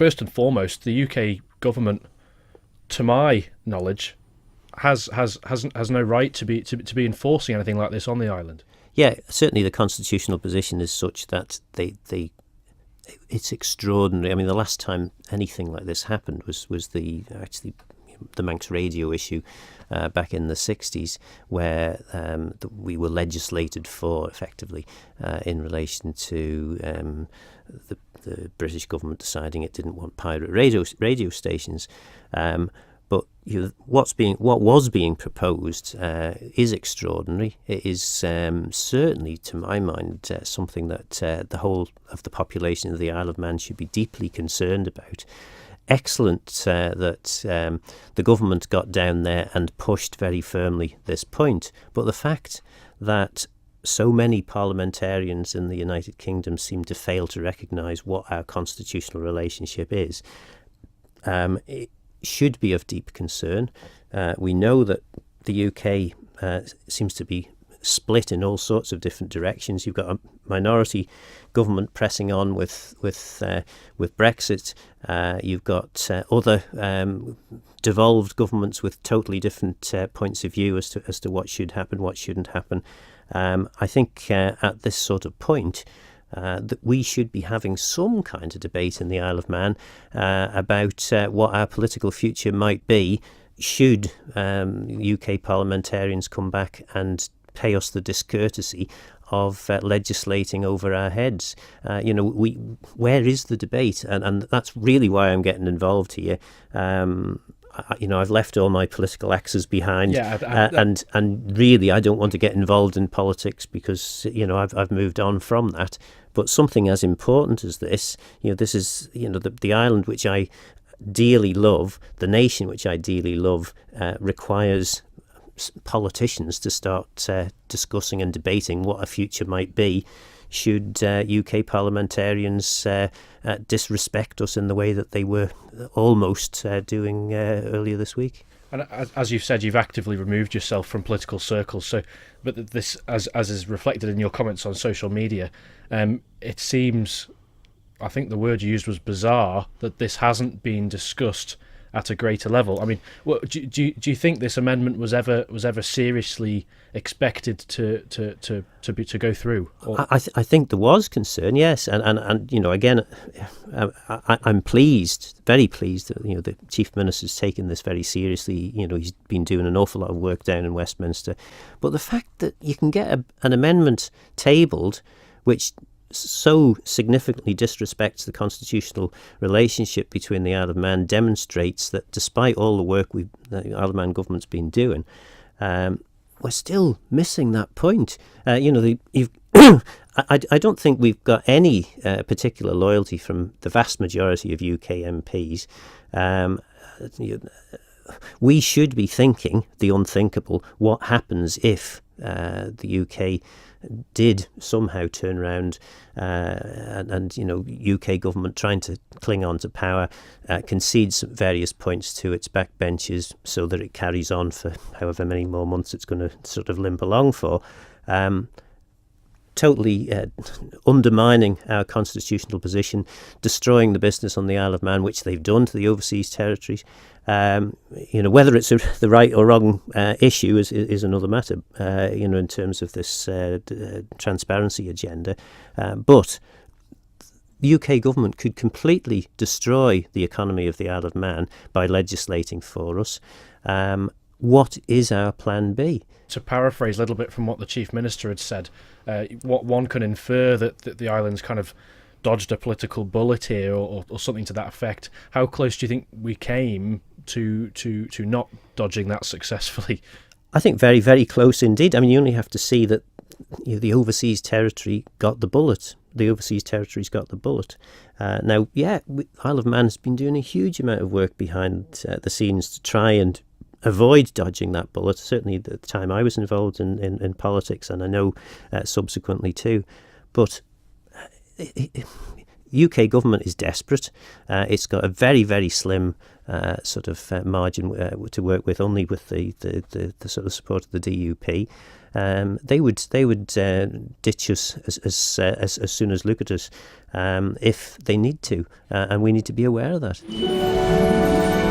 first and foremost, the UK government, to my knowledge, has no right to be enforcing anything like this on the island. Yeah, certainly the constitutional position is such that it's extraordinary. I mean, the last time anything like this happened was the Manx radio issue back in the 60s, where we were legislated for, effectively, in relation to the British government deciding it didn't want pirate radio stations. But what was being proposed is extraordinary. It is certainly, to my mind, something that the whole of the population of the Isle of Man should be deeply concerned about. Excellent that the government got down there and pushed very firmly this point. But the fact that so many parliamentarians in the United Kingdom seem to fail to recognise what our constitutional relationship is, it should be of deep concern. We know that the UK seems to be split in all sorts of different directions. You've got a minority government pressing on with Brexit. You've got other devolved governments with totally different points of view as to what should happen, what shouldn't happen. I think at this sort of point, that we should be having some kind of debate in the Isle of Man about what our political future might be should UK parliamentarians come back and pay us the discourtesy of legislating over our heads. Where is the debate? And that's really why I'm getting involved here. I've left all my political axes behind, and really I don't want to get involved in politics because I've moved on from that. But something as important as this, this is the island which I dearly love, the nation which I dearly love, requires politicians to start discussing and debating what a future might be should UK parliamentarians disrespect us in the way that they were almost doing earlier this week. And as you've said, you've actively removed yourself from political circles. But this, as is reflected in your comments on social media, it seems, I think the word you used was bizarre, that this hasn't been discussed at a greater level. I mean, do you think this amendment was ever seriously expected to go through? I think there was concern, yes, and again, I'm pleased, very pleased that the Chief Minister's taken this very seriously. He's been doing an awful lot of work down in Westminster, but the fact that you can get an amendment tabled which so significantly disrespects the constitutional relationship between the Isle of Man demonstrates that despite all the work the Isle of Man government's been doing, we're still missing that point. I don't think we've got any particular loyalty from the vast majority of UK MPs. We should be thinking the unthinkable. What happens if the UK did somehow turn around and UK government trying to cling on to power concedes various points to its backbenchers so that it carries on for however many more months it's going to sort of limp along for, totally undermining our constitutional position, destroying the business on the Isle of Man, which they've done to the overseas territories. Whether it's the right or wrong issue is another matter, in terms of this transparency agenda. But the UK government could completely destroy the economy of the Isle of Man by legislating for us. What is our plan B? To paraphrase a little bit from what the Chief Minister had said, what one can infer that the island's kind of dodged a political bullet here or something to that effect. How close do you think we came to not dodging that successfully? I think very, very close indeed. I mean, you only have to see that the overseas territory got the bullet. The overseas territory's got the bullet. Isle of Man has been doing a huge amount of work behind the scenes to try and avoid dodging that bullet. Certainly at the time I was involved in politics, and I know subsequently too. But UK government is desperate. It's got a very, very slim sort of margin to work with, only with the sort of support of the DUP. they would ditch us as soon as look at us if they need to, and we need to be aware of that.